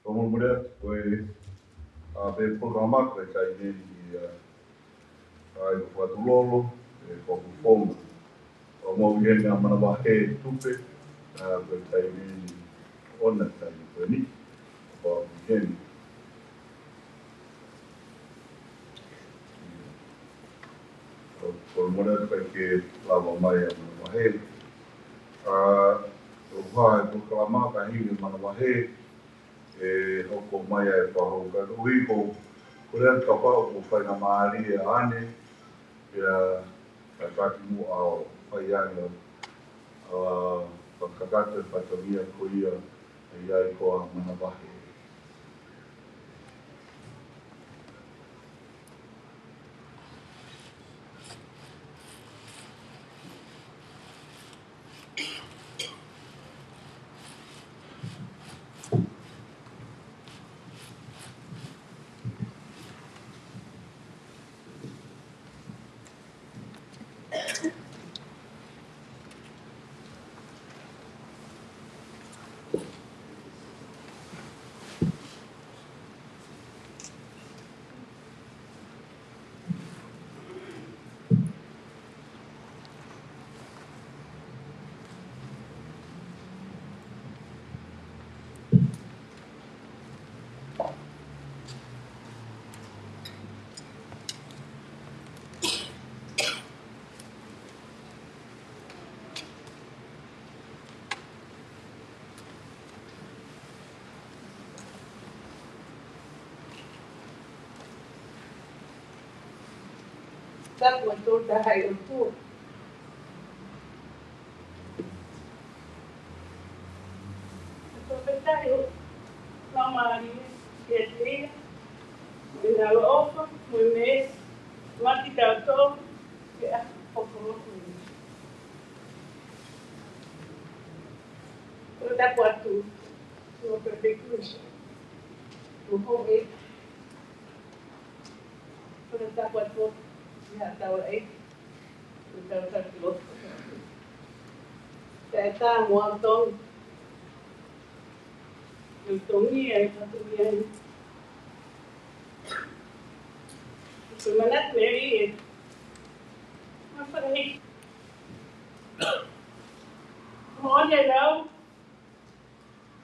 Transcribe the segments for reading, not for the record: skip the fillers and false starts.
Como mulher foi a ver programa que sai de ai o lolo e o fogo o movimento na mana bahe tupe a que sai de ona sai de ni o gen o mulher foi que lava mai a mana bahe a o vai programa ka hi mana bahe e hoko mai e paho ka ui ko kurea ka paho ko whaina maari e ane ia ka kati mu ao whai ane ka kate whatamia ko ia e ia i koa mana wahe. That was told the high of two. So the tayo, normally, get in, we have offer, we make, what it out of, yeah, for so that was to perfect wish. To hold it, so that was what we have our eight, we have that look. Tại ta muốn tôi, tôi nghĩ là tôi mà nát mẹ đi, mà phải hỏi gì đâu,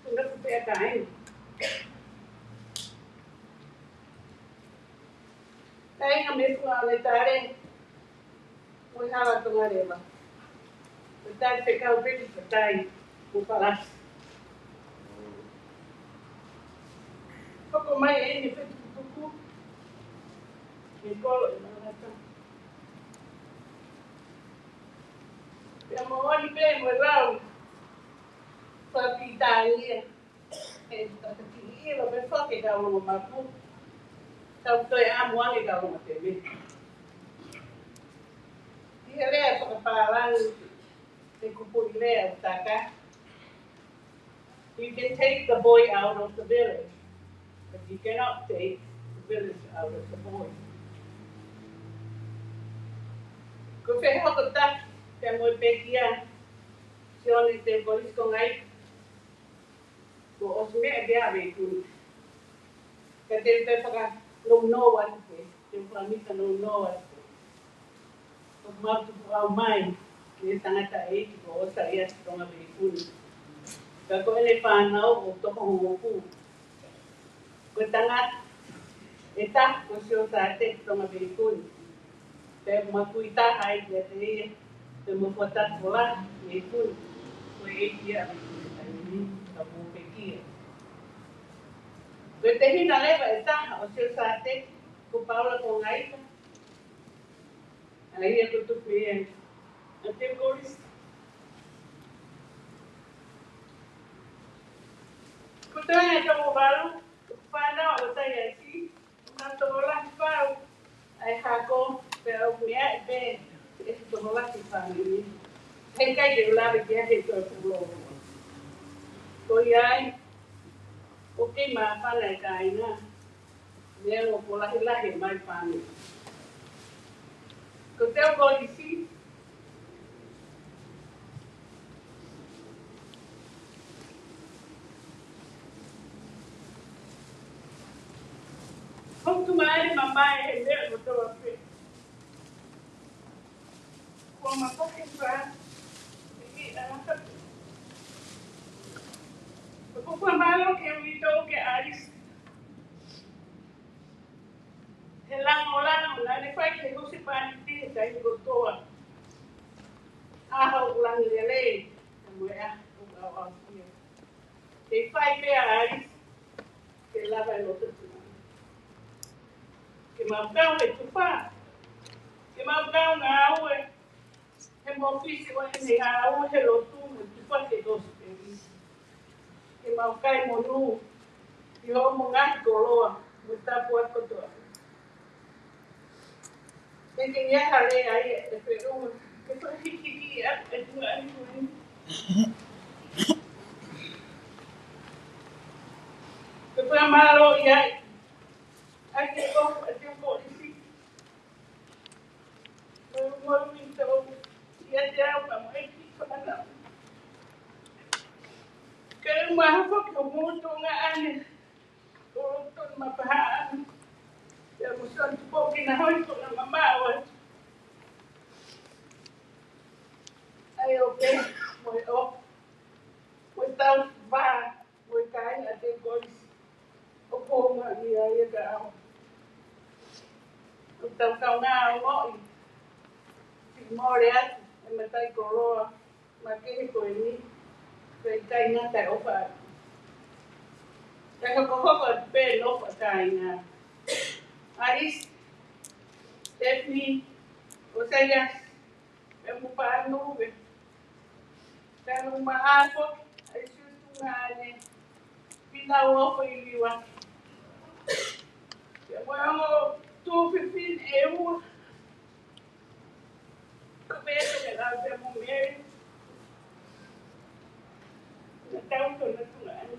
tôi đã phải cái, cái em biết là người ta đây, muốn hàng là tôi nghe mà, người ta phải cao biết người ta, muốn phải có mấy em thì phải tu mình có lợi nó ta, em muốn đi bên người lao, phải đi tài đi, em ta chỉ là phải phát cái đầu mà cũng sau tôi ăn muốn đi đầu mà phải biết, thì cái này phải phải thì cũng phải là ta cả. You can take the boy out of the village, but you cannot take the village out of the boy. Ko fe hoko tak te moe pekia si oni Teukolisi Kongaika. Ko os mea bea vei kuni. Ka te whaka no atu ke, te whamika no atu. Ko matu au mai, ki tangata eiki ko osa ia si tonga vei kuni. Ka ko ene whanau o toko hongoku. Ko tangata e ta ko si o sa te tonga vei kuni. Te makui taha i te te te mawhata kola e kuni. Ko e kia a kuni ka mō pekia. Koe te hina lewa e taha o seo sa te ko Paula Kongaika. Ai e ko tupu e a Teukolisi. Ko tanga e tomo walu, ko whanau o tai ai si, nā tomo lahi whau. Ai hako, pe au mea e pe, e si tomo lahi whanau. Hei kai te ulawe kia he toi pulo. Ko iai, o kei maa whana e ka ina. Lea o ko lahi lahi mai whanu. Ko Teukolisi, hoku mai mamai he mea o toa pe. Ko ma poke wha, e i a ko malo ke wito ke aris. He lango na ne fai ke hosi pani ti he tai ko toa. Aho ulangi lele, mo ya o a kia. Ke fai pe aris, ke lava e loto tuna. Ke maukau he tupa, ke maukau ngā aue, he mo fisi o he ngā aue he lotu, me tupa ke dosi pe risi. Ke maukai mo nu, i ho mo ngāhi koloa, mo tapu a kotoa. Ke ngea hale ai e pe unga, ke wha hiki a e tunga ani kuni. Ke wha maro i ai, ai ke kofu a Teukolisi. Ke moro i tau, i a te au pa mo e ki whanau. Ke maha whaki o mūtu ngā ane, o roto na mapaha ane. Ke mo son tupo ki na hoi to na mamawa. Ai o ke, mo e o, mo e tau wā, mo e kai a Teukolisi. O pōma i a ia ka au. O tau kau ngā o ngoi, si mōre atu, e matai koroa, ma kehe koe ni, kai kai ngā tai opa atu. Kai hoko hoko atu pē nopa kai ngā. Aris, Stephanie, o Saias, e mupa anuwe. Kai ruma ako, ai sutu ngā ne, pina uopo i liwa. Ke moe ongo tūpipin e ua, ko mea me la pe mo mea. Na tau tona tunga ane.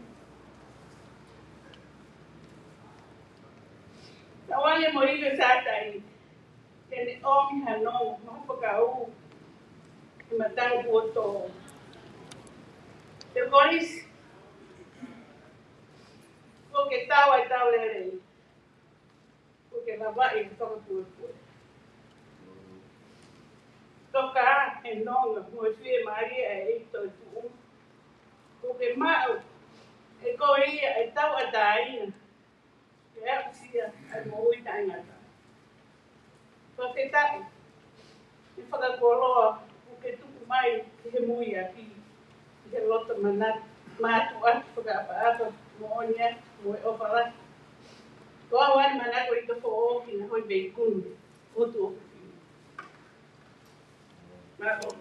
Tawale mo iwe sātai, kene omi hanong, mahopa ka u, i matang puoto. Teukolisi, ko ke tawa i tau lere, ko ke lava i toka puoto. Toka he nonga, mo e whie maria e eito i tu. Ko ke mau, e ko ia e tau a taina, ke au sia, ai mo ui taingata. Ko ke tai, i whakakoloa, ko ke tuku mai, ki he mui a ki, ki he loto manat, mātu atu whakaapa mo onia, mo e opalaki. Ko awani manako i ka whooki na hoi bei kunu, otu oku ki. Mako.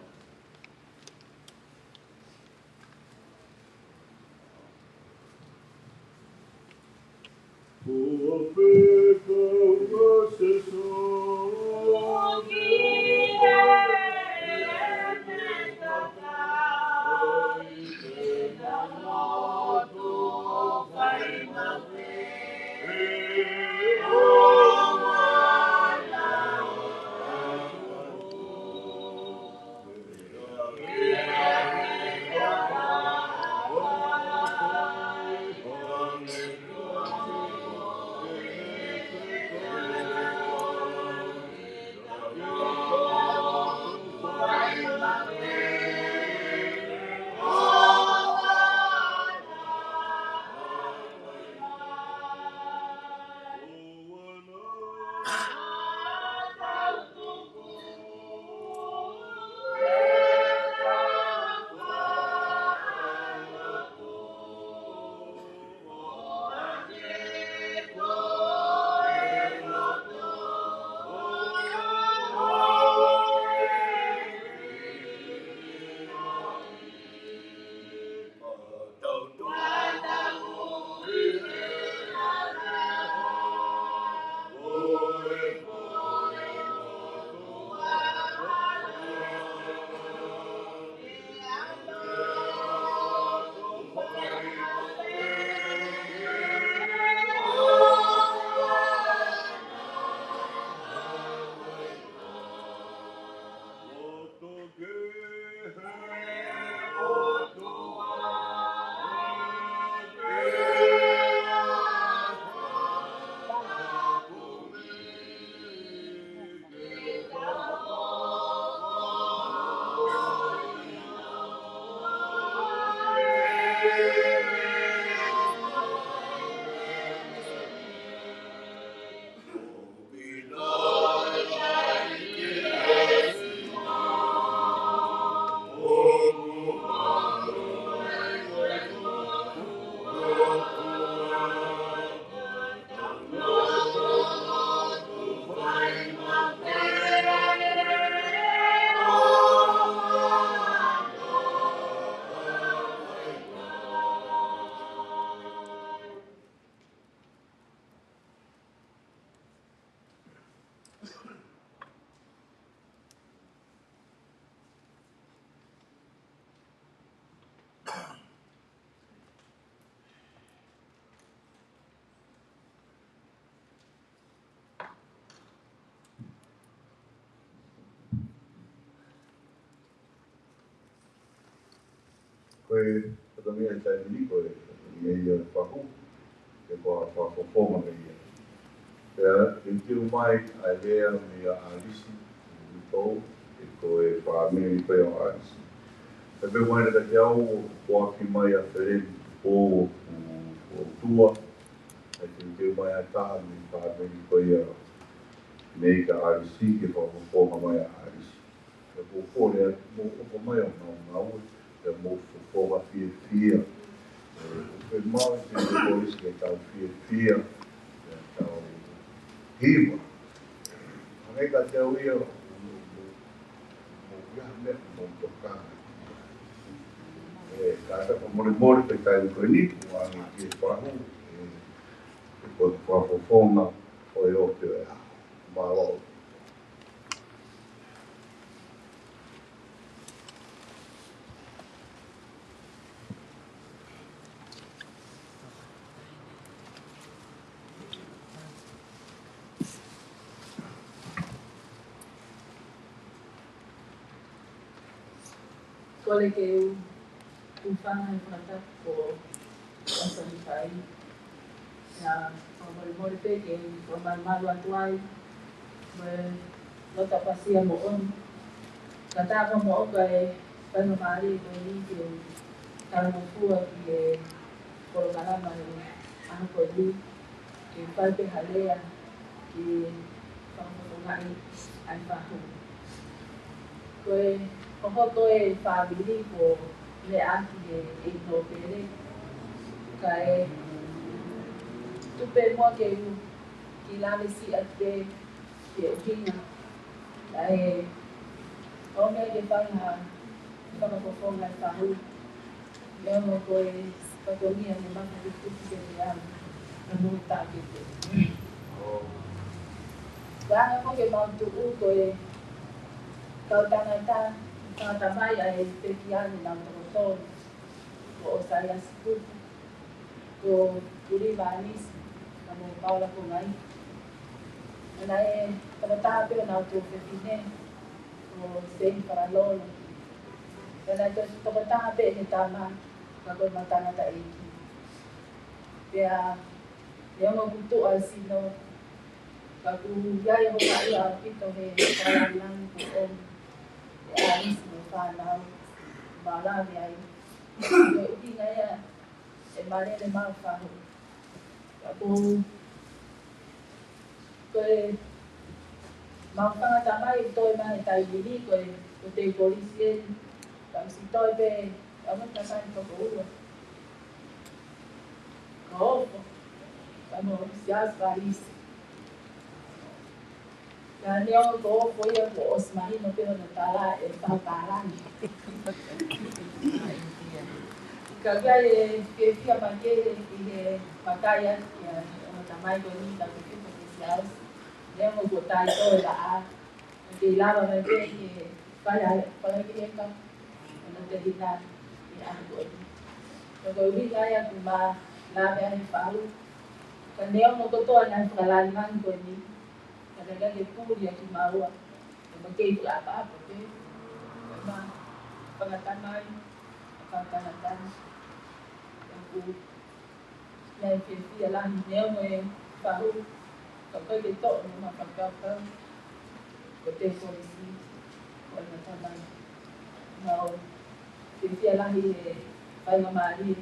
koe katangia e tai mini koe, katangia ia e whaku, e kua whawhawhonga me ia. Pea, e tiro mai a lea me a alisi, i tau, e koe whaameni koe o alisi. E me waina ka te au, kua ki mai a whereni, o tua, e tiro mai a taha, me whaameni koe a nei ka alisi, ke whawhawhonga mai a alisi. E kōkore, mō opa mai o ngau, e mō whawhonga fia. E mau te Teukolisi ke tau fia, e tau hiwa. Anei ka te au ia, mō ia mea mō tokanga. E kāta pa mori pe kai koe ni, mō angi ki e whahu, e koe whawhawhonga o e ope e a, mālo. Kole ke whanga e whakata ko asani kai. Ia whamori pe ke whamamaru atu ai. Me lota pasia mo on. Ka tāka mo oka e whanu maari e koe ni ke taramafua ki e korokarama e aha koe ni. Ke whaipe halea ki whamafongai ai whahu. Koe hohoto e whāwiri ko le aki e no pere. Ka e tupe mua ke u ki lale si ate ke ukinga. Ka e ome ke whanga whakapofonga e whahu. Leo mo koe whakongia ne maka ki tupi ke te amu. Ka nui tāke te. Wanga mo ke mautu u koe kau tangata whakatamai ai peki ane nā mtokotoni. Ko o saia sikupu. Ko uri maanisi. Ka mo Paula Kongaika. Ana e whakataha peo nā utu whewhine. Ko Sehi Paralola. Ana e whakataha peo he tāma. Ka koe matangata e ki. Pea leongo kutu al sino. Ka ku iai ho mai a pito he whakalanang ko omu. E alisi me whanau, maulawe ai. Koe ukinga ea, e marele mau whahu. Ka pō, koe mau whangata mai toi mahe tai mini, koe ko Teukolisi e, ka misi toi pe, amuta kai toko ua. Ka opo, ka mo sias valisi. Ka neo ko opo ia ko osmahino peo na tala e whakarangi. Ka kia e ke fia makere ki he makaya ki a tamai ko ni ka kukito ki sias. Neo mo ko tai to e la a. Ke ilava mai pe ki whaya ki eka. Ona te hina ki a ko ni. Ka ko uwi ngaya ku ma lawe ahi whahu. Ka neo mo kotoa na whakalangang ko ni. Kadang ke puri aki maua, makai tu apa te, memang pengatamai, pengatatan, aku nai fifi lah neo me tahu, kalau kita memang pengatam, kita polisi, pengatamai, mau fifi lah ni, pengamari,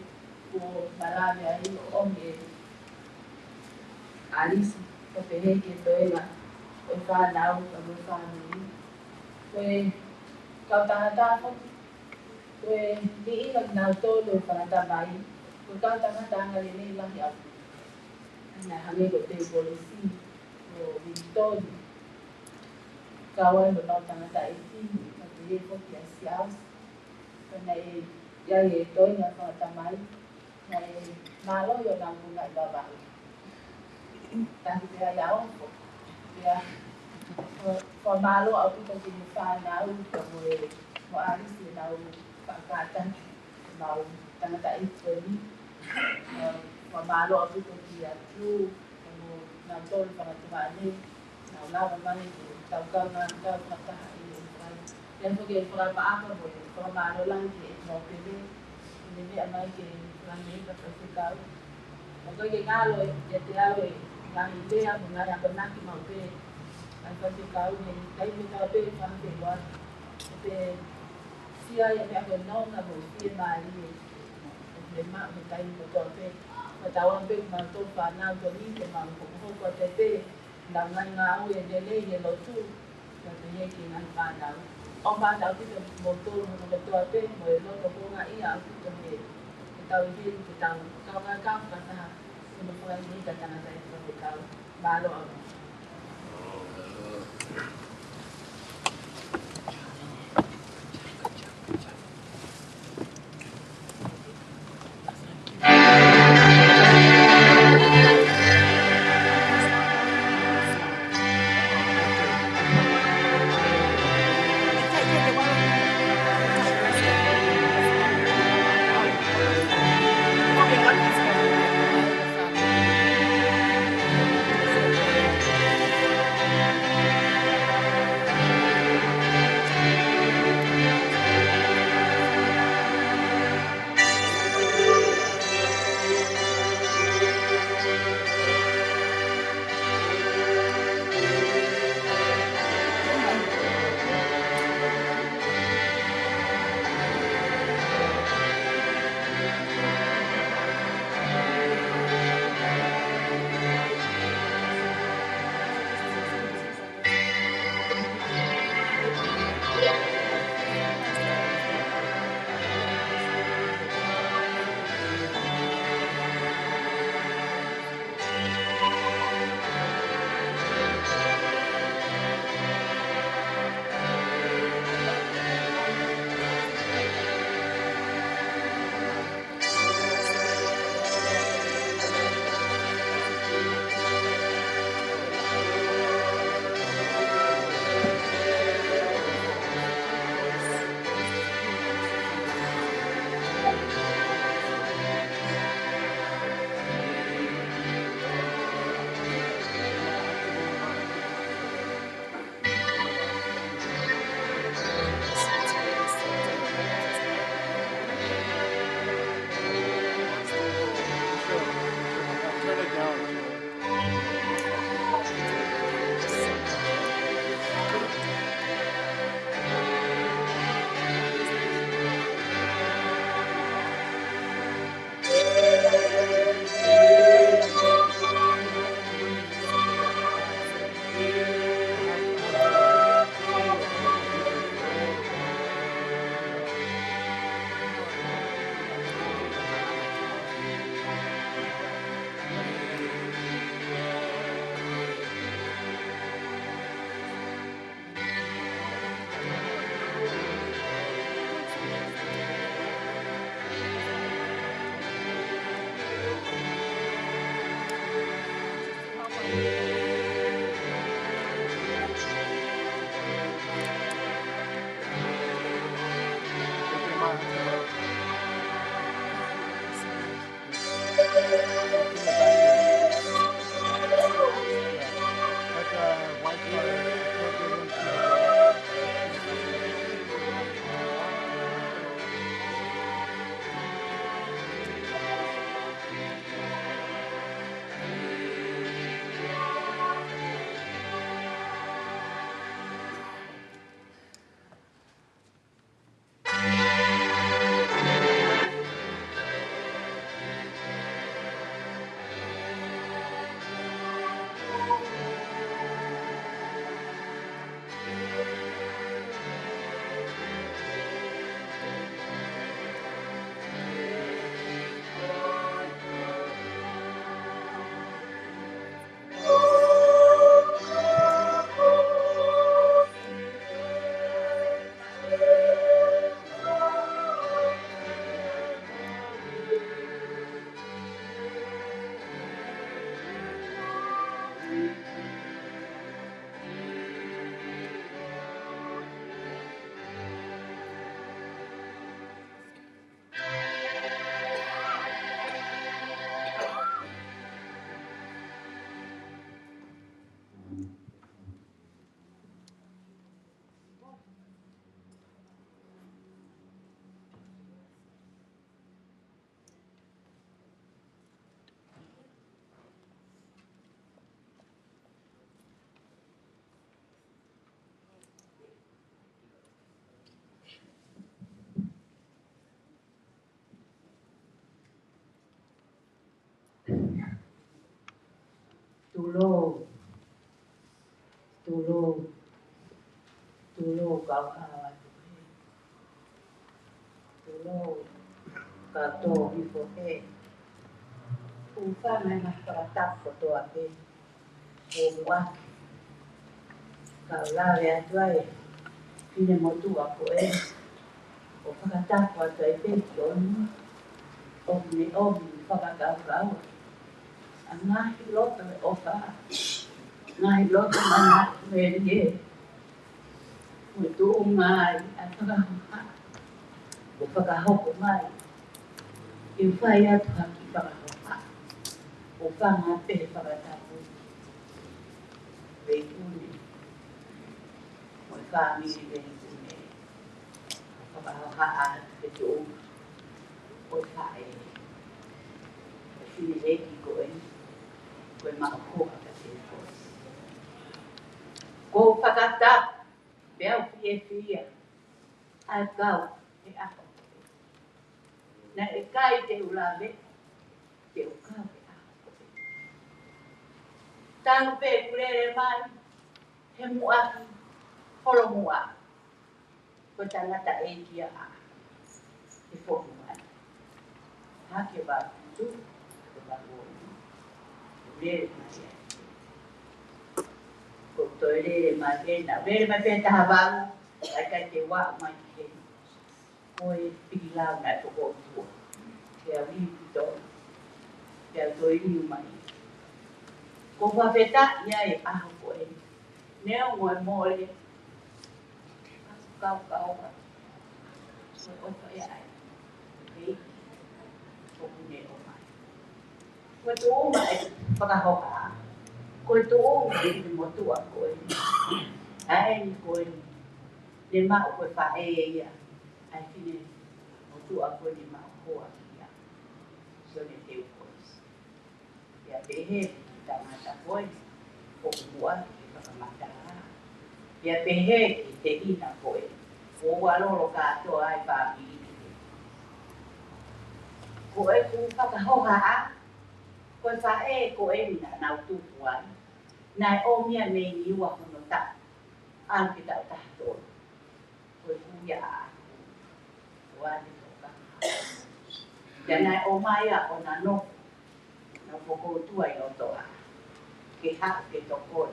ko malam ni om ni, alis, kepehe kita lah. Koe whanau, ka mo whanui. Koe kau tangata ko. Koe ni ina nau tōlo whanata mai. Koe kau tangata angari ni lahi au. Ana hange ko Teukolisi, ko Victoria. Kau ai mo nau tangata iti, ka te e koki a siaus. Kana e iai e toina whanata mai. Na e malo yo nau kunga i babau. Tahi te ai a onko. Pea, ko malo au pito ki ni whanau, ka mo arisi nau whakatan, mau tangata ito ni. Ko malo au pito ki atu, ka mo nau tōru whakatumane, nau lawa mai, tau kau ngā kau whakaha i e whai. Pea po ke whakapaaka mo e whakamalo lang ki e mō pere, ni mea mai ke rangi ka kau. Ako ke ngalo e te ao e ngangi lea mo ngai ako naki mau pe. Ai kasi kau he kai me kau pe whang te wa. Te sia e mea ko nonga mo sia mai e. Me maa me kai mo kau pe. Ma tawang pe ma tō whanau to ni te mau ko hoko te pe. Nau ngai ngā au e nele i e lo tu. Ka te heki ngai whanau. O whanau ki te mo tōru mo te toa pe. Mo e lono honga i au ki te he. Te tau i hiru te tau. Kau ngā kau kataha. Te mo whai ni ka tangata e te kau. Mālo au. kau hawa tu lo kato ipo he ufana na pratapo to ake wa kaula ya tuai kine motu ako o pratapo to e pe ton o mi whakakau anga hilota o ka nga hilota mana me muito ngai a whakahoka o whakahoko mai i whai atu haki whakahoka o whanga pehe whakatapu veikune o i whamiri veikune o whakahoka a te tō o i whae o whini reiki koe koe mahokoa ka te koe ko whakatapu Bea fia ai kau e ako. Na e kai te ulawe, te o kau e ako. Tānu pē kurere mai, he muaki, holo mua. Ko tangata e kia a, e whoku mai. Hake wā kutu, e wā kōni. Urere mai e. Ko toirere mai pēna, urere mai pēna taha wālu, ai kai te wā mai ke. Koe pilau nai toko tua. Ke a wipi tōna. Ke a toiriu mai. Ko whawheta ia e aho koe. Neo ngoe mōre. Kau wa. Koe opa e ai. Hei. Koku ne o mai. Koe tō mai whakahoka. Koe tō mai te motua koe. Ai ni koe. Ne mao koe whae e ia. Ai tine motua koe ni mao hoa kia. So ne teo koe. Ia pehe ki tamata koe. O mua ki whakamata ha. Ia pehe ki te ina koe. O waloro katoa ai whaami ike. Koe ku whakahoha a. Koe whae koe ni na nau tupu ai. Nai o mia mei ni ua hono ta. Anki tau tahtoa. Koe kuia a. Wani toka. Ia nai o mai a o na no. Na poko tua i otoa. Ke hako ke tokoi.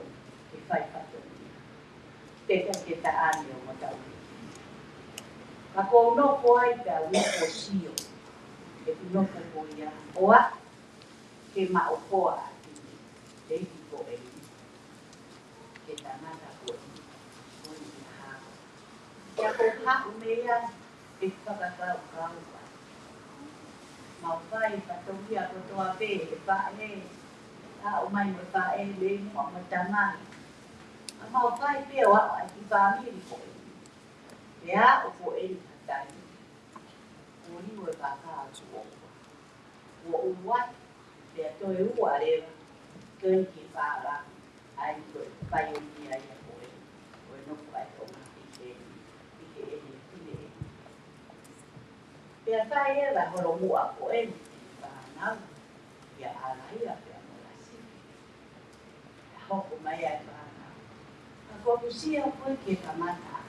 Ke whai whatoni. Teka ke ta ani o matau. Ka kou no koai ka wiko sio. Ke tu no ko ia. Oa. Ke ma o koa. Ke iki ko e. Ke ta nata ko e. Ko i ki hako. Ia ko hako mea. E whakakau kau. Mau whai whatongia ko toa pē. E whae. A o mai mo whae. Le mua mo tamai. A mau whai pē o a ki whamiri ko e. E a o ko e ni hatai. O ni o e whakau ko. O uwai. Pea toi ua rewa. Toi ki whara. Ai ko e whai o ni ai a ko e. O e nofu ai o mati ke. Ike e ni tine e. Pea whai e la horo mua ko e. Whanau. Ia alai a pea mo la siki. Hoko mai ai whanau. A koku sia koe ke kamata.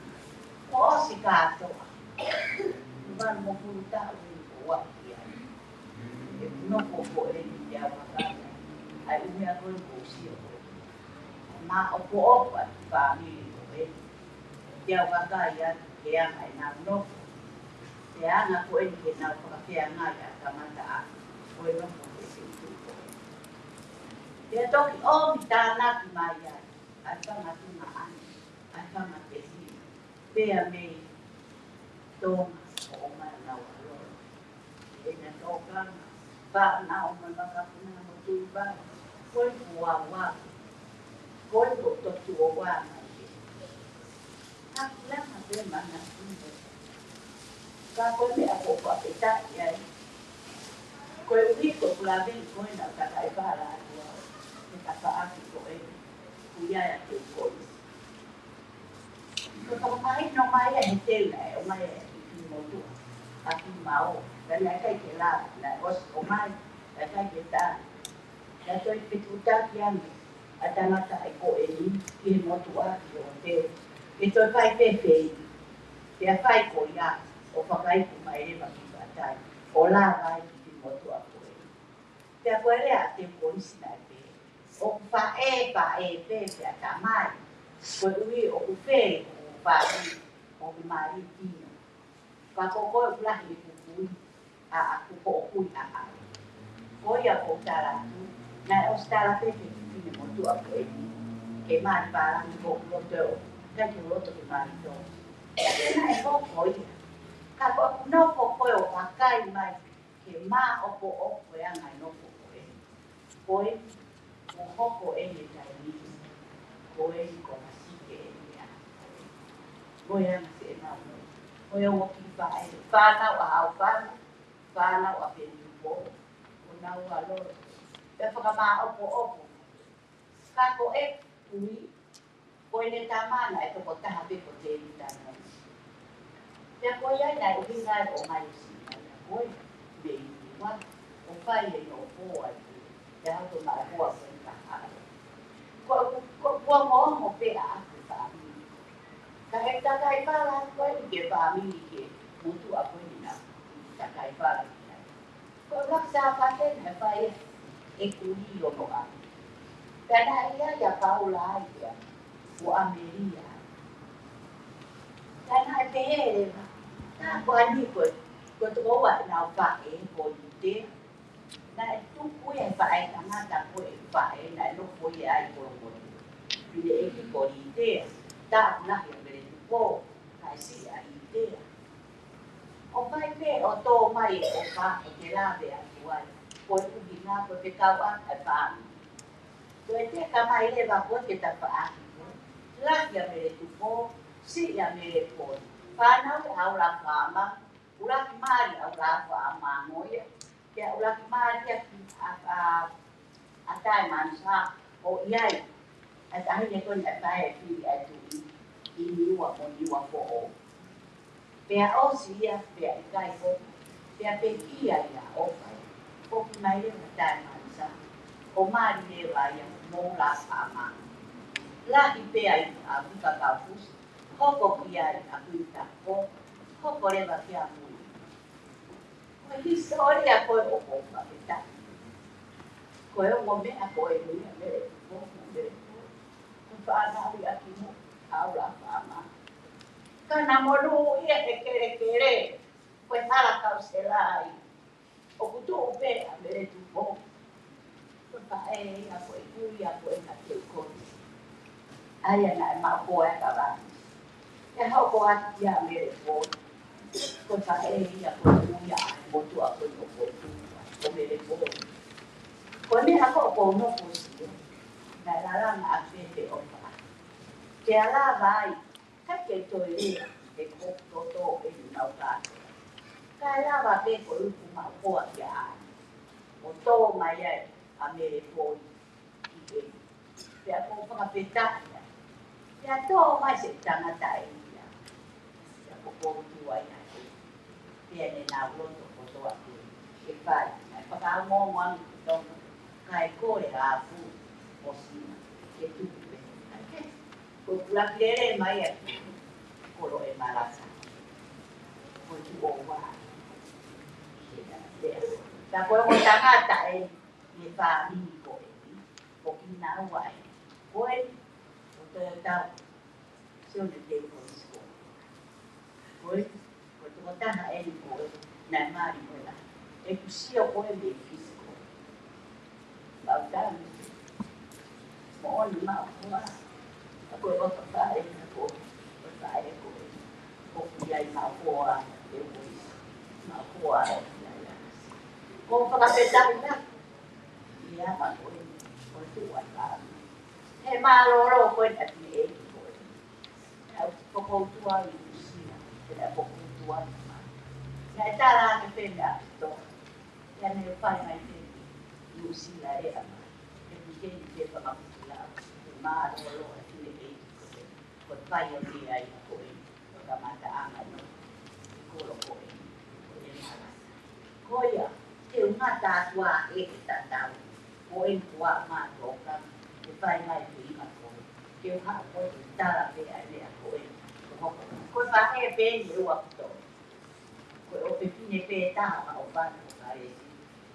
Ko osi kātoa. Wanu mo kuru tau ni ko waki ai. E noko ko e ni te awakana. Ai umea koe ko sia koe. Ma o ko opa ki whamiri ko e. Te awakai atu ke anga e nau noko. Te anga ko e ni ke nau whakawhea ngai a kamata a. Koe noko ke se utu ko e. Te toki o mi tānaki mai ai. Ai whangatuna ani. Ai whangate si. Pea mei tonga o mai nau aloro. E na tōkanga. Whanau mai makapuna mo tūbai. Koe kua wau. Koe ko totu o wana ke. Haku lama pe mana tūbai. Ka koe me a koko a petai ai. Koe uiko kula vei koe na kakai whara atua. Me ka whaaki koe. Kuiai a te koe. Ko whakamai no mai e he tēna e o mai e ki motua. A ki mao. Rani a kai ke la. Na os o mai. A kai ke tā. Na toi petu taki ame. A tangata e ko e ni. Ki he motua ki o te. e toi fai pepe, te fai koia, o whakai ku mai re maki whatai, o la vai ki motu a koe. Te a koe rea te polisi na pe, o whae pepe a ta mai, koe ui o uwheri o whae, o mari tino. Whakoko e ulahi e kukui, a kuko o kui a ai. Koia o tara tu, na o stara pepe ki tine motu a koe ni, ke mari parani ko roto, kai ki roto ke mari to. Tēnā e hoko ia. Ka kua noko koe o wakai mai ke mā opo opo e angai noko koe. Koe, o hoko e me tai nisi. Koe ni ko masike e me ana koe. Koe ana se e nau noi. Koe o woki whae. Whanau a hau whanu. Whanau a penu po. O nau a loro. Pe whaka mā opo opo. Ka ko e pui. Koe ne tamana e toko taha peko te ni tāna. Te koe ai nai o hingai o mai o si mai a koe, me i ni wa, o whai e no po ai te, te hauto mara hoa koe ni kahara. Kua moongo pea aku whaamini. Ka he takai whala koe ni ke whaamini ke mutu a koe ni na takai whala ki nai. Koe raksa whatena e whai e kuri o no ami. Pena ia ia paula ai ea, o Ameria. Pena e pehere wa. Nā kua ni koe, koe toko wa nā whae ko i te. Nā e tuku e whae tangata koe e whae, nā e loko i ai koe koe. Pile e ki ko i te, tā nahi a mere tupo, kai si a i te. O whai pe o tō mai o wha o te lawe a tuai, koe uhi ngā koe pe kau a kai whaami. Koe te ka mai lewa koe ke ta whaaki koe, lahi a mere tupo, si a mere koe. Whanau e au la whaama, uraki maari au la whaama ngoia, kia uraki maari a tae mansa o iai, a tahi ne koe a tae e whiri ai tu i niua mo niua po o. Pea o si ia, pea i kai ko, pea pe kia ia o kai, poki mai le a tae mansa, o maari le wa ia mo la whaama. Lahi pea i a wika kau fusi, hoko ki ai a kuita ko, hoko rewa ki a mui. Koe historia koe o kopa e taki. Koe o mea koe mui a mere ko, mere ko. Koe whaanawi a ki mo, aura whaama. Kana molu ia e kere kere, koe hala kau se lai. O kutu upe a mere tupo. Koe whae ia koe kui a koe na Teukolisi. Aia na e mao koe a kawani. E hoko ati ia mere koe. Koe whae ia koe uia a motu a koe no koe tua. Koe mere koe. Koe mea koe koe no koe sio. Na raranga a pepe o wha. Te ala vai. Kai ke toi rea. E koe to e ni nau kāte. Kai lava pe koe uku mao koa ki a ai. O tō mai ai a mere koe i e. Pea koe whakapetāia. Pea tō mai se tangata e ia. Pea koe tua ia. Pea ne nā roto ko toa te e whai. Nai whakaongo wangu ki tonga. Kai koe a fu o sina. Ke tuku pe. Ko kulakere mai a koro e marasa. Ko tu o wā. Ta koe mo tangata e me whāmini ko e ni. Ko ki nā wai. Koe, ko toi tau. Sio ne te Teukolisi Kongaika. Koe, ko toko taha e ni koe, nai maari koe la. E kusio koe me kisi koe. Lau tau. Mo oni mao koa. A koe oto whae na koe. Koe whae koe. Ko iai mao koa Teukolisi. Mao koa e iai anasi. Ko whakapetahi na. Ia ma koe. Koe tua tāna. He māroro koe na tine e ki koe. Nau whakoutua i usina. Tena whakoutua i mai. Nā e tāra ane whenea ki toa. Ia ne whai mai tene i usina e a mai. E kukeni te whakaputua. Te māroro a tine e ki koe. Koe whai o te ai a koe. Whakamata anga no. I koro koe. Koe e marasa. Koia. Te ungata atua e te tatau. Koe kua mātoka. Te whai mai te ima koe. kêu họ có ta là về ai về hội họ có phá hay về nhiều hoặc tổ của ông bị phi về ta họ ông ban của ai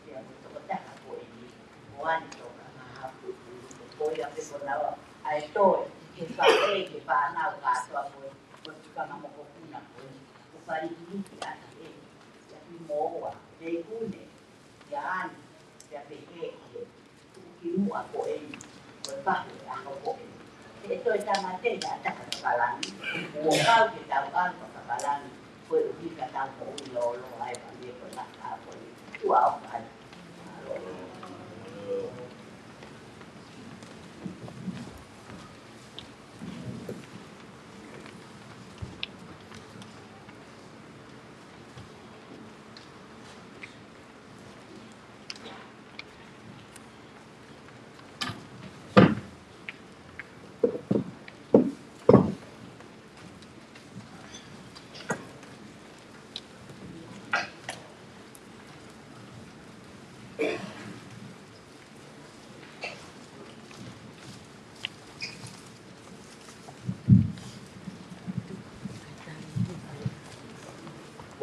thì ông có ta hội đi quan tổ mà hội là cái con nào ai tôi cái phá nào cả tôi tôi cả mà một cái nào hội cái phá đi đi cái cái mồ à về khu này ya ya về cái mua của em với ba người ăn của em thế tôi sama thế đã đặt cả lần mua cao thì đào ăn và cả lần với đi cả đào cổ lo lo ai bằng việc là cả với wow anh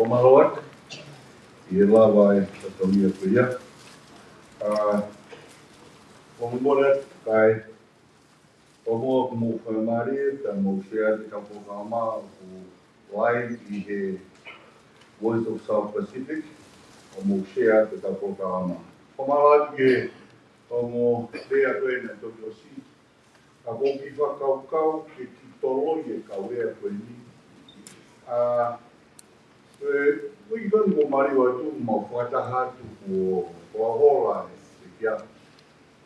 Komalot, ila vai tatomia kuya. Komolet kai komo mu famari ta mu share ka programa ku live I he Voice of South Pacific o mu share ka programa. Komalot ke komo lea koina Teukolisi ka boki whakau ke ki tolo I ka wea koini. Ui kani mo mari wa tu ma whataha tu ko ahola e kia.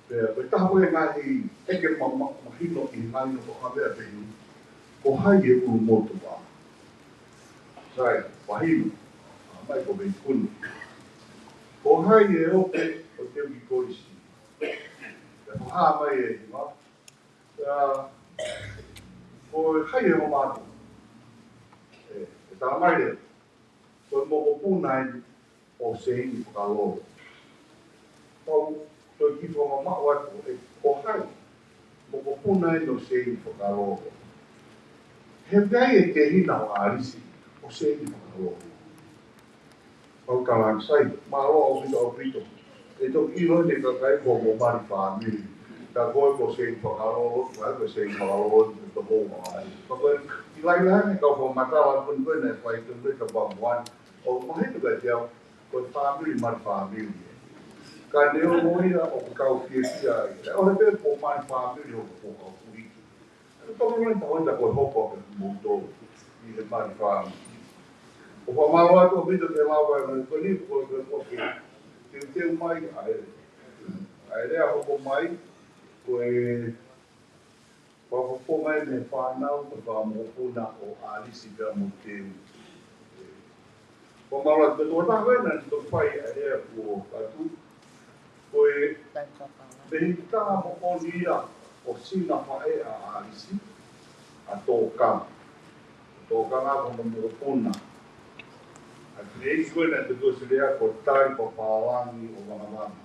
Koe taha koe ngahi eke mahino I ngai no ko hawea pehi. Ko hai e ulu motu wā. Sai, wahino. Mai ko bei kuni. Ko hai e ope o Teukolisi. Ko haa mai e hima. Ko hai e ho mātu. E taha mai re. Koe moko pūnai o se ini whakaloro. Tau toi ki whonga mao atu e ko hai. Moko pūnai no se ini whakaloro. He vei e te hina o ārisi o se ini whakaloro. Pau kalang sai, māroa o whita o whito. E tau ilo ne ka kai ko mo mari whāmiri. Ka koe ko se ini whakaloro, ko se ini whakaloro te to honga o ārisi. Pa koe, I lai lahane ka wha matala pun koe ne whai tu koe ka whamuan. O mahetu kai te au, koe whāmiri mari whāmiri e. Ka neo moia o kau kia e ore pe po mai whāmiri o ko kau kuriki. E tomo mai ta hoita koe hopo ke mūtou I he mari whāmiri. O whamau atu o mito te lawa e mai koni koe koe te mai aere. Aere a hoko mai koe whawhoko mai me whanau te whamopuna o ārisi pia mo teu. Whamau atu te tō tāwena ni tō whai aere o atu. Koe mehi tā mo o nia o sina whae a ārisi a tōkanga. Tōkanga ko mo puna. A krei koe na te tōsi rea ko tai pa pālangi o wangamana.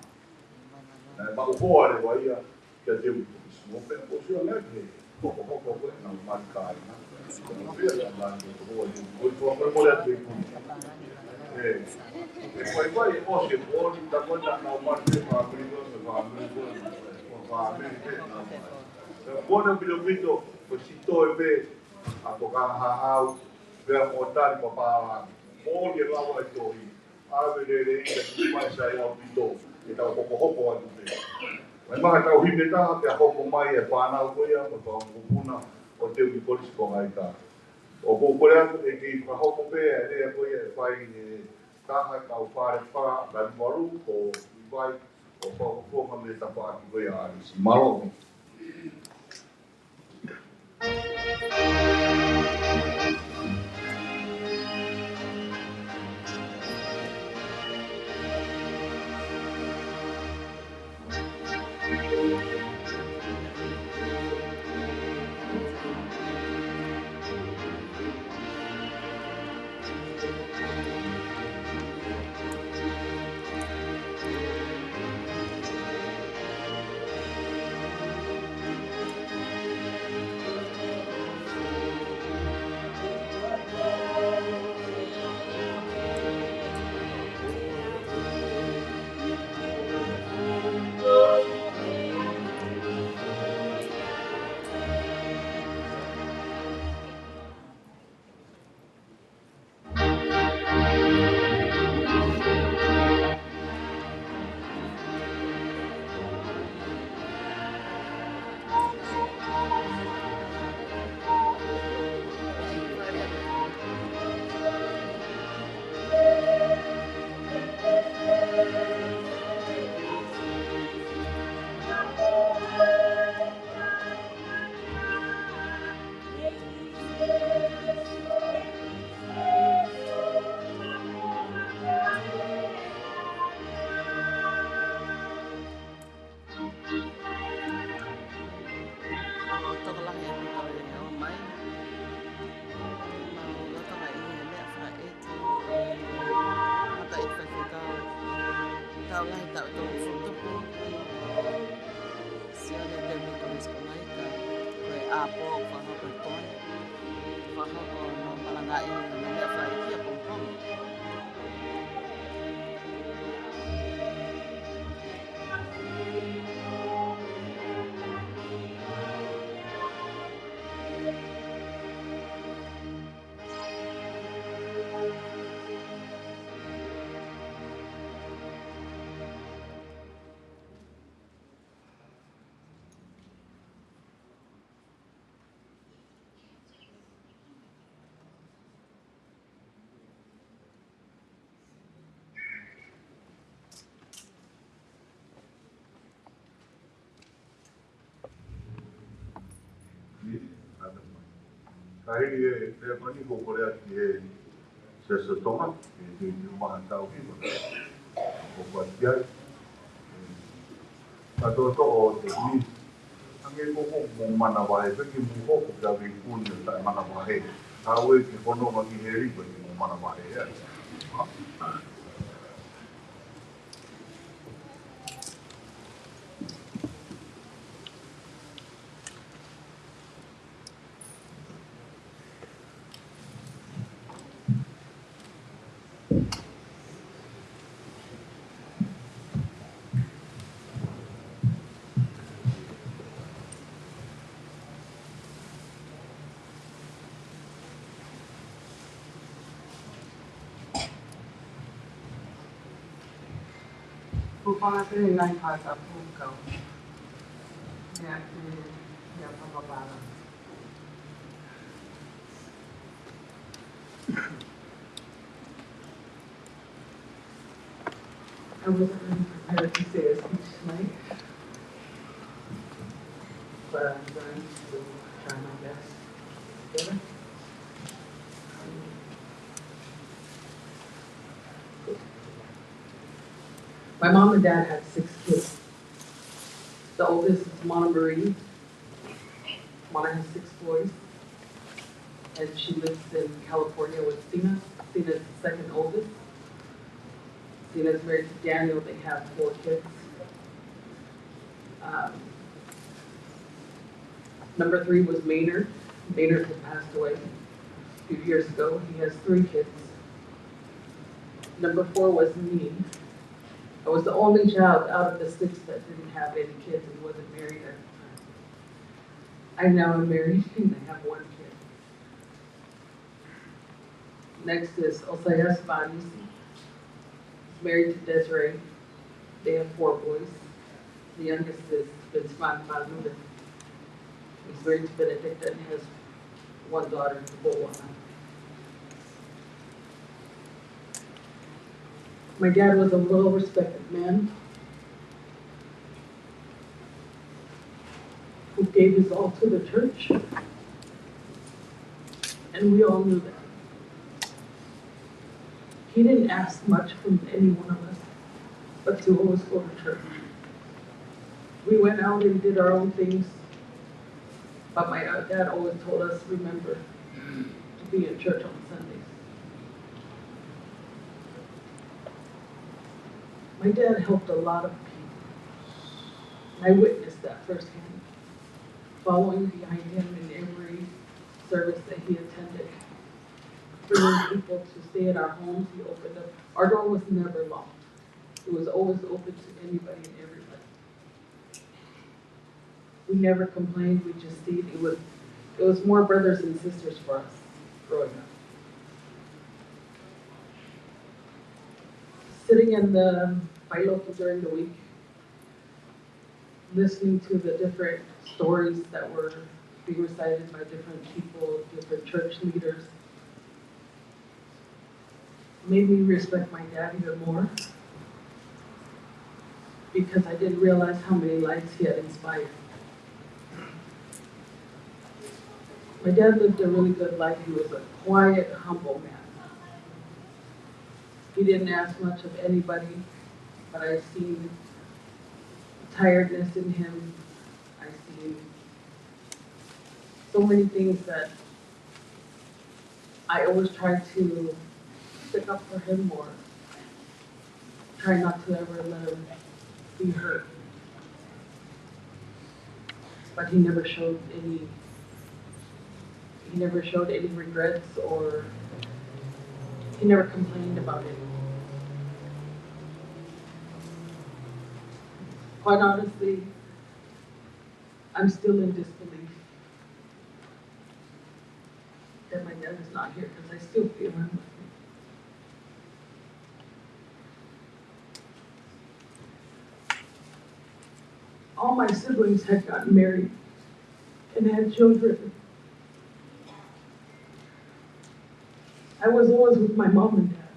Nā e mako hoa re waia kia te utukisi. Mo pēn ko sio nea ke hoko koe na marika ina. Koe pēr na mani ko hoa te utukisi. Koe mole atu I kuni. E koe e o se pōni ta koe na nau marike whaamirigo se whaamirigo o whaamirigo na mai. Te pōna pito ko sito e pē a ko kahahau pēr mo tari pa pālangi. Mōni e lawa e tohi, awe re ina ki mai sai au pito, e tau hoko atu pē. Mai maha tau hime taha pia hoko mai e whanau koea, ma whaamukupuna o Teukolisi Kongaika. O kore atu e ki whahoko pē e rea koea e whai e taha kau whare wha, ka nuaru o I vai, o whahokonga me tapa aki koea ārisi. Malohi. apo whahoko toi. Whahoko no malangai na mea whai kia pongpong. Kahiri e te mani ko korea ki e se se tonga, e te maha tau ki ko kwa tiai. A to o te ni, ange ko ko mo mana wae, peki mo ko ko kia vi kuni o tae mana wae. A ue ki kono ma ki he ripa ki mo mana wae ea. Kupanga sini nai kata pukau. Ya ki ya papa. I wasn't prepared to say a speech tonight, but I'm going to try my best. Yeah. My mom and dad had 6 kids. The oldest is Mona Marie. Mona has 6 boys, and she lives in California with Sina. Sina is the second oldest. Sina is married to Daniel. They have 4 kids. Number 3 was Maynard. Maynard had passed away a few years ago. He has 3 kids. Number 4 was me. I was the only child out of the 6 that didn't have any kids and wasn't married at the time. I now am married and I have 1 kid. Next is Osayas Vanisi. Married to Desiree. They have 4 boys. The youngest is Vincent Valnuda. He's married to Benedicta and has 1 daughter, Bowana. My dad was a well-respected man who gave his all to the church, and we all knew that. He didn't ask much from any one of us, but to always go to church. We went out and did our own things, but my dad always told us, remember, to be in church on Sundays. My dad helped a lot of people, and I witnessed that firsthand, following behind him in every service that he attended, bringing people to stay at our homes. He opened up, our door was never locked. It was always open to anybody and everybody. We never complained, we just stayed. It was more brothers and sisters for us growing up. Sitting in the Bailoki during the week, listening to the different stories that were being recited by different people, different church leaders, made me respect my dad even more, because I didn't realize how many lives he had inspired. My dad lived a really good life. He was a quiet, humble man. He didn't ask much of anybody, but I seen tiredness in him. I seen so many things that I always tried to stick up for him more. Try not to ever let him be hurt. But he never showed any He never showed any regrets or he never complained about it. Quite honestly, I'm still in disbelief that my dad is not here because I still feel him with me. All my siblings had gotten married and had children. I was always with my mom and dad.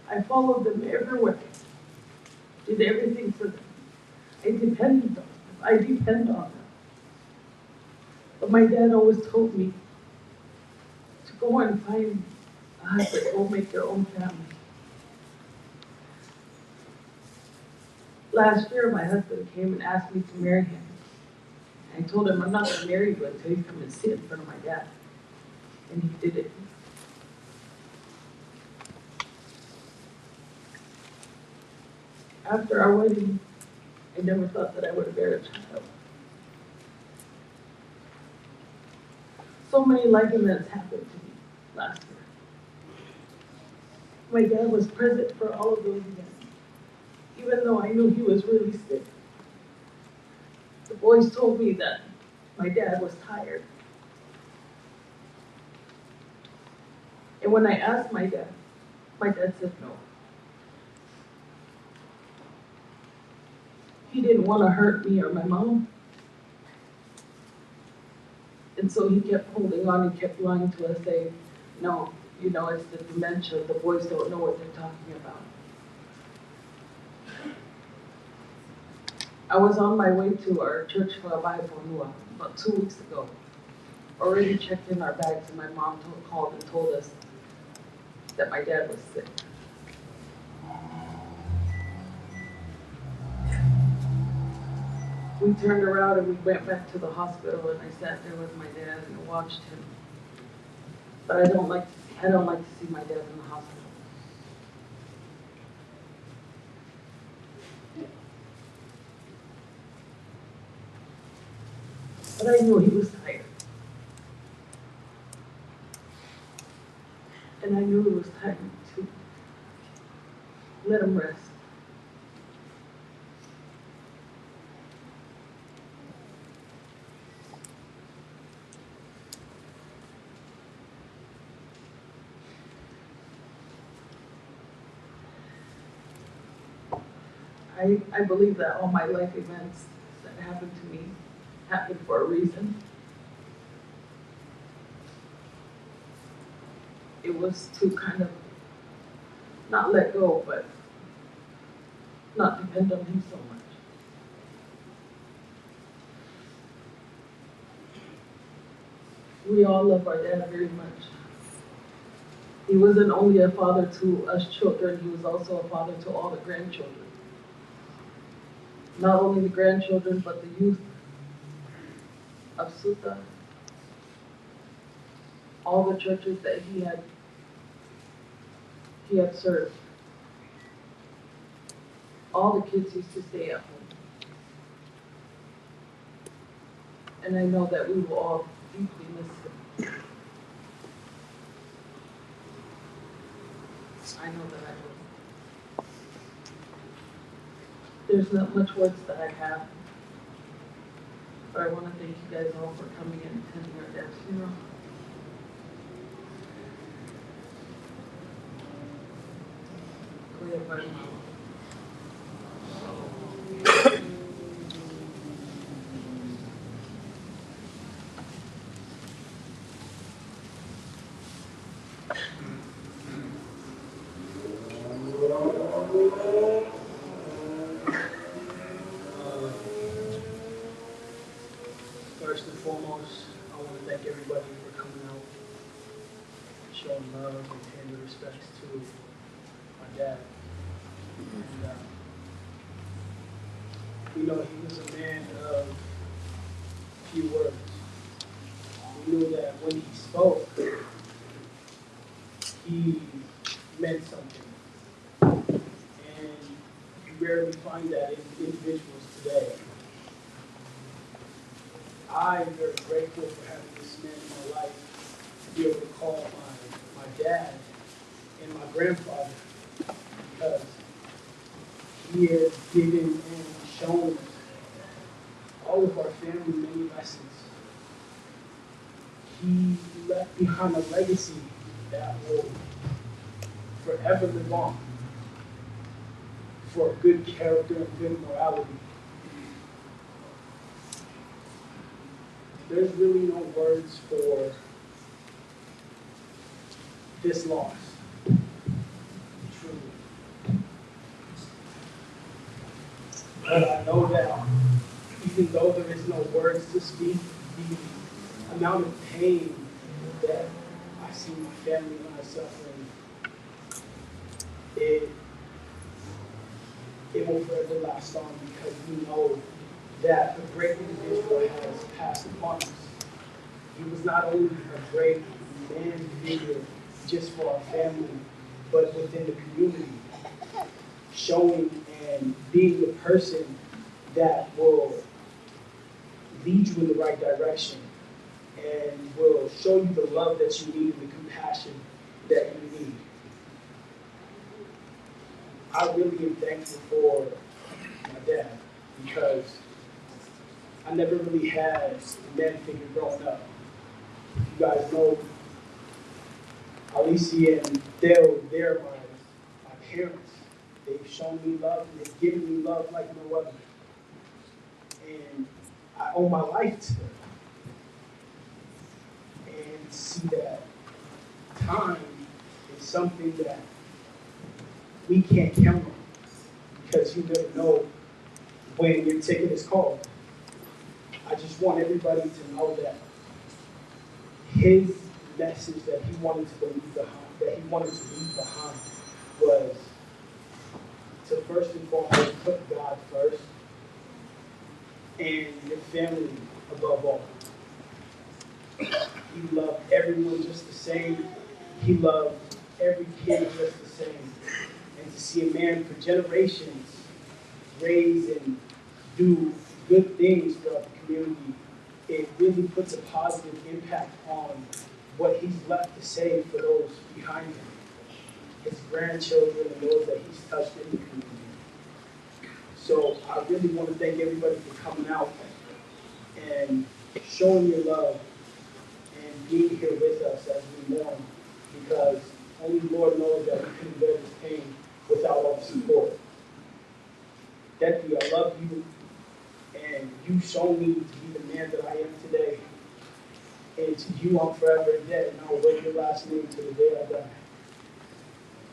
I followed them everywhere, did everything for them. I depended on them. I depend on them. But my dad always told me to go and find a husband, go make your own family. Last year, my husband came and asked me to marry him. I told him I'm not going to marry you until you come and sit in front of my dad. And he did it. After our wedding, I never thought that I would bear a child. So many life events happened to me last year. My dad was present for all of those events, even though I knew he was really sick. The boys told me that my dad was tired. And when I asked my dad said no. He didn't want to hurt me or my mom. And so he kept holding on and kept lying to us, saying, no, you know, it's the dementia. The boys don't know what they're talking about. I was on my way to our church for a Bible about 2 weeks ago. Already checked in our bags, and my mom called and told us that my dad was sick. We turned around and we went back to the hospital, and I sat there with my dad and watched him. But I don't like to see my dad in the hospital. But I knew he was tired. And I knew it was time to let him rest. I believe that all my life events that happened to me happened for a reason. It was to kind of not let go, but not depend on him so much. We all love our dad very much. He wasn't only a father to us children, he was also a father to all the grandchildren. Not only the grandchildren, but the youth of Sutta, all the churches that he had served. All the kids used to stay at home. And I know that we will all deeply miss him. I know that I will. There's not much words that I have, but I want to thank you guys all for coming and attending our dad's funeral. Go ahead, buddy. First and foremost, I want to thank everybody for coming out, showing love and paying the respects to my dad. And, we know he was a man of few words. We knew that when he spoke, he meant something. And you rarely find that in individuals today. I am very grateful for having this man in my life to be able to call my dad and my grandfather, because he has given and shown all of our family many lessons. He left behind a legacy that will forever live on for good character and good morality. There's really no words for this loss, truly. But I know that even though there is no words to speak, the amount of pain that I see my family and I suffering, it will forever last on, because we know that a great individual has passed upon us. He was not only a great man figure just for our family, but within the community, showing and being the person that will lead you in the right direction and will show you the love that you need and the compassion that you need. I really am thankful for my dad, because I never really had a man figure growing up. You guys know Alicia and Dale, they're my parents. They've shown me love and they've given me love like no other. And I owe my life to them. And see that time is something that we can't count on, because you never know when your ticket is called. I just want everybody to know that his message that he wanted to leave behind, was to first and foremost put God first and your family above all. He loved everyone just the same. He loved every kid just the same. And to see a man for generations raise and do good things throughout the community, it really puts a positive impact on what he's left to say for those behind him, his grandchildren and those that he's touched in the community. So I really want to thank everybody for coming out and showing your love and being here with us as we mourn, because only Lord knows that we couldn't bear this pain without all the support. Debbie, I love you, and you've shown me to be the man that I am today. And to you, I'm forever indebted, and I will wear your last name to the day I die.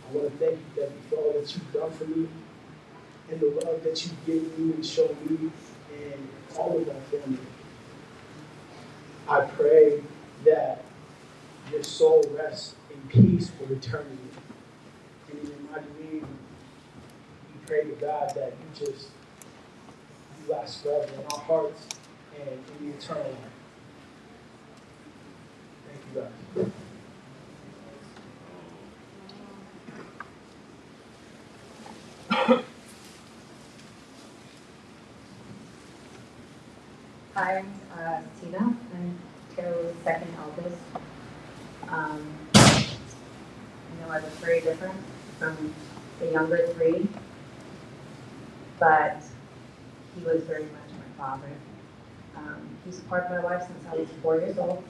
I want to thank you, Debbie, for all that you've done for me, and the love that you've given me and shown me, and all of my family. I pray that your soul rests in peace for eternity. And in your mighty name, we pray to God that you last forever in our hearts and in the eternal life. Thank you, guys. Hi, I'm Tina. I'm Carol's second eldest. I know I was very different from the younger three, but he was very much my father. He's part of my life since I was 4 years old,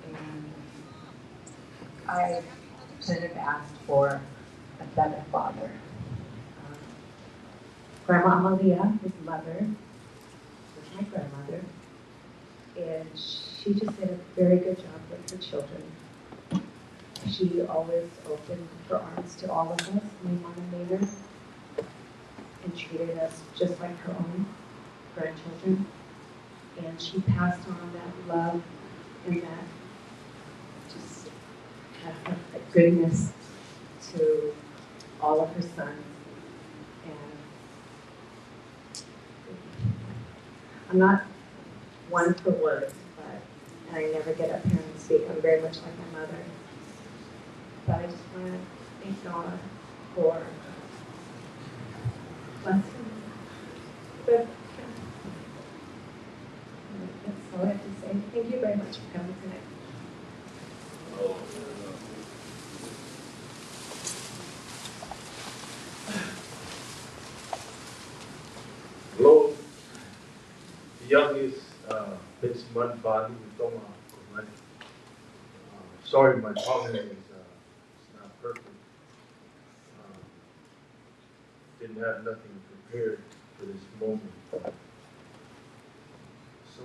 and I couldn't have asked for a better father. Grandma Amalia, his mother, was my grandmother, and she just did a very good job with her children. She always opened her arms to all of us, my mom and Maynard, and treated us just like her own grandchildren. And she passed on that love and that just that goodness to all of her sons. And I'm not one for words, and I never get up here and speak. I'm very much like my mother. But I just want to thank God for blessing me. But that's all much for coming tonight. Hello, the youngest, Miss Munfadi Toma Kongaika. Sorry, my tongue is not perfect. Didn't have nothing prepared for this moment. So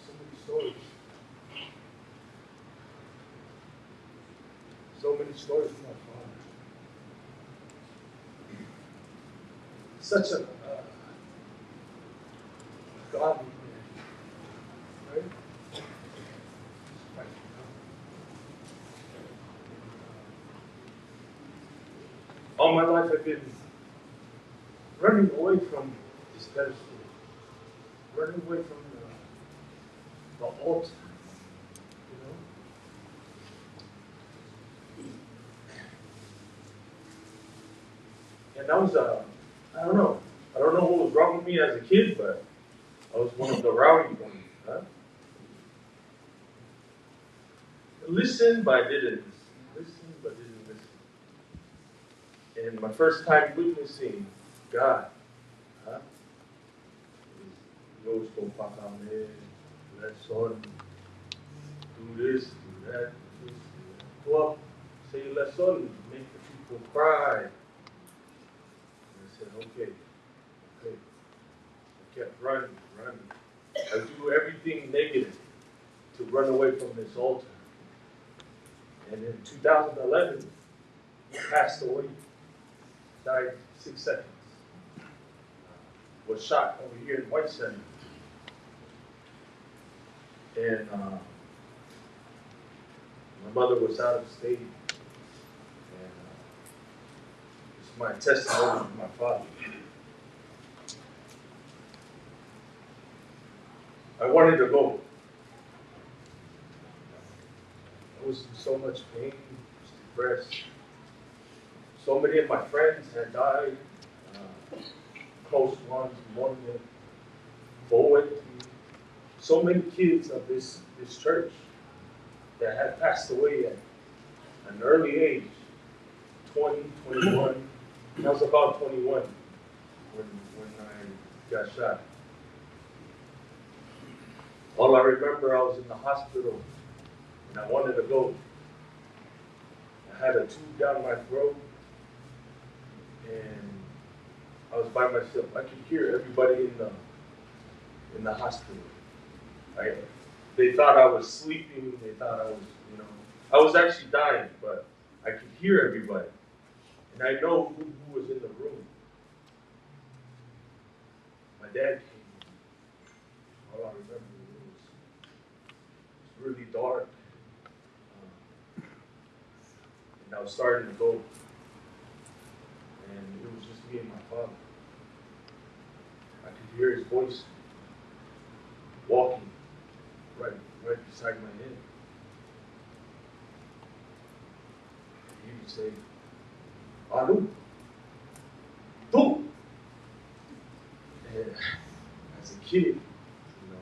many stories. So many stories from my father. Such a godly man, right? All my life I've been running away from this pedestal, running away from the altar, you know? And I was, I don't know what was wrong with me as a kid, but I was one of the rowdy ones, huh? Listen, but I didn't listen. Listen, but didn't listen. And my first time witnessing God, huh? Goes to Pakame, let's on, do this, do that, do this, do that. Well, say let's on, make the people cry. And I said, okay. I kept running. I do everything negative to run away from this altar. And in 2011, he passed away, died 6 seconds. Was shot over here in White Center. And my mother was out of state. And it's my testimony of my father. I wanted to go. I was in so much pain, was depressed. So many of my friends had died. Close ones, Monia, Boyd. So many kids of this church that had passed away at an early age, 20, 21. I was about 21 when I got shot. All I remember, I was in the hospital and I wanted to go. I had a tube down my throat and I was by myself. I could hear everybody in the hospital. They thought I was sleeping. They thought I was, I was actually dying, but I could hear everybody. And I know who was in the room. My dad came in. All I remember it was really dark. And I was starting to go. And it was just me and my father. I could hear his voice walking right beside my head. He would say, Anu, tu. And as a kid,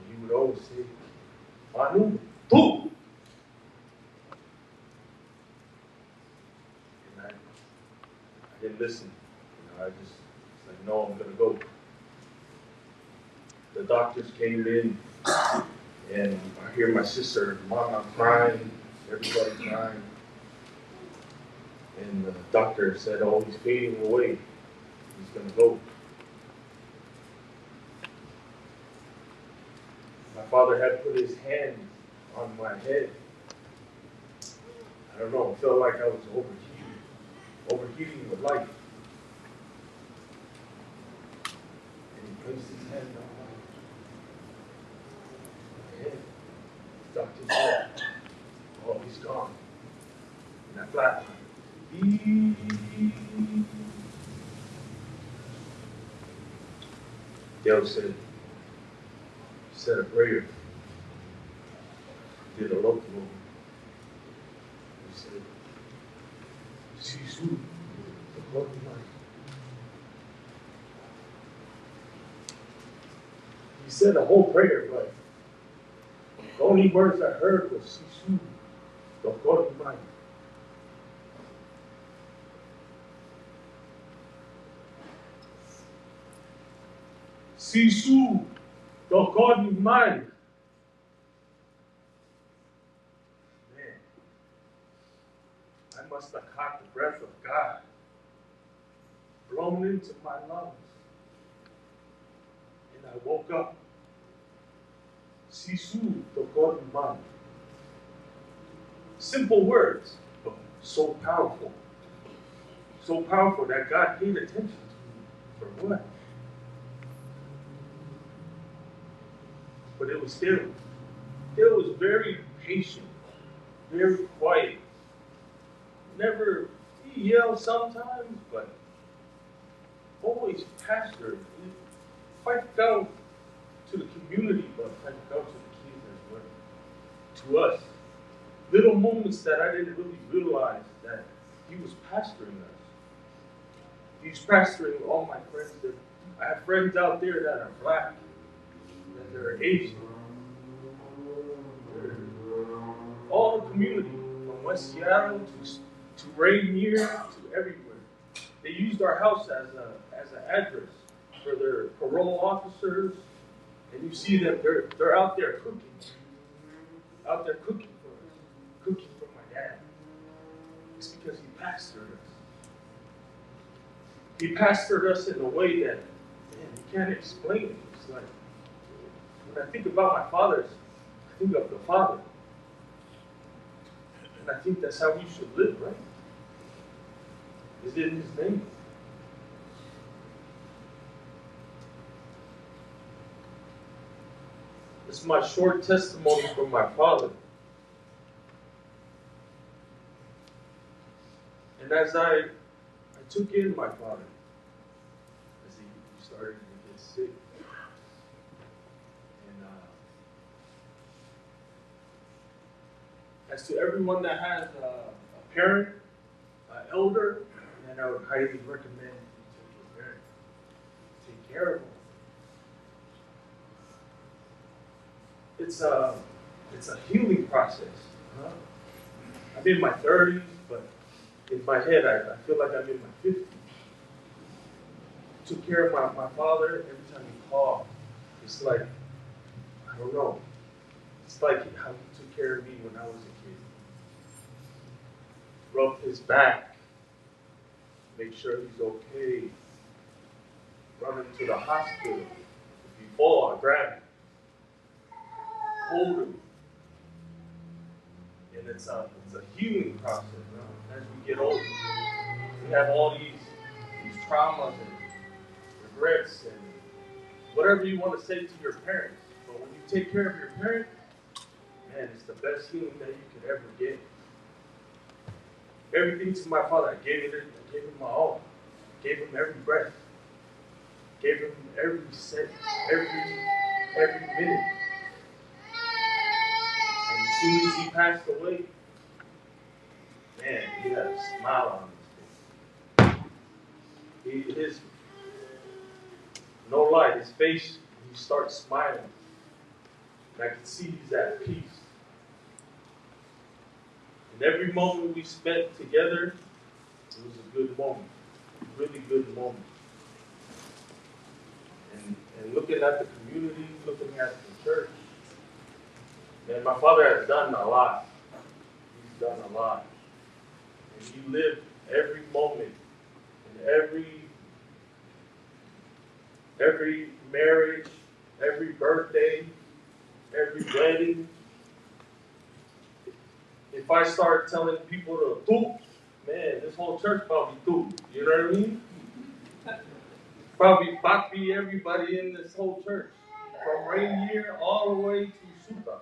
he would always say, Anu, tu. And I didn't listen. I just was like, no, I'm gonna go. The doctors came in, and I hear my sister, Mama, crying, everybody crying. And the doctor said, oh, he's fading away. He's gonna go. My father had put his hand on my head. I don't know, it felt like I was overheating the light. And he placed his hand on my head. The doctor said, oh, he's gone. And I flatlined. Dale said a prayer. Did a local. He said, Jesus, the Holy Light. He said a whole prayer, but The only words I heard was Sisu, Teukolisi Kongaika. Sisu, Teukolisi Kongaika. Man, I must have caught the breath of God blown into my lungs. And I woke up. Sisu, Teukolisi Kongaika. Simple words, but so powerful. So powerful that God paid attention to me. For what? But it was still. It was very patient, very quiet. Never, he yelled sometimes, but always pastored. If I felt to the community, but I felt to the kids as well. To us. Little moments that I didn't really realize that he was pastoring us. He's pastoring all my friends. I have friends out there that are black, that they're Asian. All the community, from West Seattle to Rainier to everywhere. They used our house as an address for their parole officers, and you see them, they're out there cooking. Out there cooking for us, cooking for my dad. It's because he pastored us. He pastored us in a way that, man, you can't explain it. It's like, when I think about my fathers, I think of the Father. And I think that's how we should live, right? Is it in his name? It's my short testimony from my father. And as I took in my father, as he started to get sick, and as to everyone that has a parent, an elder, and I would highly recommend you take your parent. Take care of them. It's a healing process. Huh? I'm in my 30s, but in my head, I feel like I'm in my 50s. Took care of my father. Every time he called, it's like, I don't know. It's like how he took care of me when I was a kid. Rubbed his back, make sure he's okay. Run him to the hospital. If you fall, I grab him. Hold him. And it's a healing process. As we get older, we have all these traumas and regrets and whatever you want to say to your parents. But when you take care of your parent, man, it's the best healing that you could ever get. Everything to my father, I gave him my all. Gave him every breath. Gave him every cent, every minute. And as soon as he passed away, man, he had a smile on his face. No lie, his face, he starts smiling. And I could see he's at peace. And every moment we spent together, it was a good moment. A really good moment. And looking at the community, looking at the church, man, my father has done a lot. He's done a lot. And he lived every moment and every marriage, every birthday, every wedding. If I start telling people to poop, man, this whole church probably poop. You know what I mean? Probably Baki everybody in this whole church. From Rainier all the way to Suka.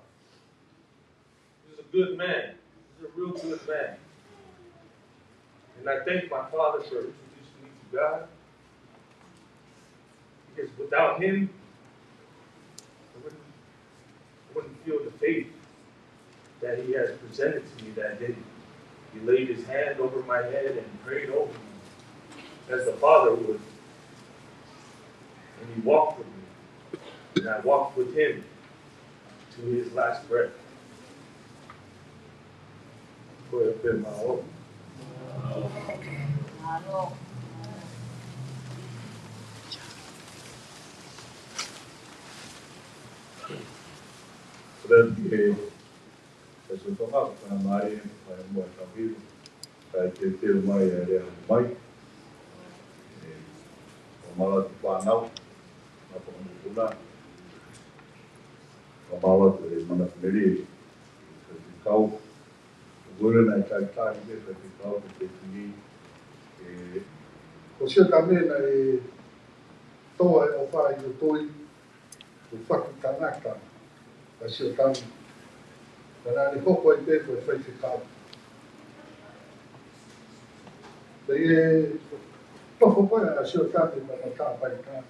He's a good man. He's a real good man. And I thank my father for introducing me to God. Because without him, I wouldn't feel the faith that he has presented to me that day. He laid his hand over my head and prayed over me, as the Father would. And he walked with me. And I walked with him to his last breath. Go ahead, Ben, my own. Perché se sono fatto una mai mo capito che te mai era mai mala tu panau na panguna mala tu mana meri que kau gole na kai kai que kau que ni José também toa o fai o toi o faki kanaka a se o tami para ni hoko i te ko fai se kau tofo pai a se o tami para ka pai ka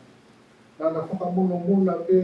na na whakamono mona pe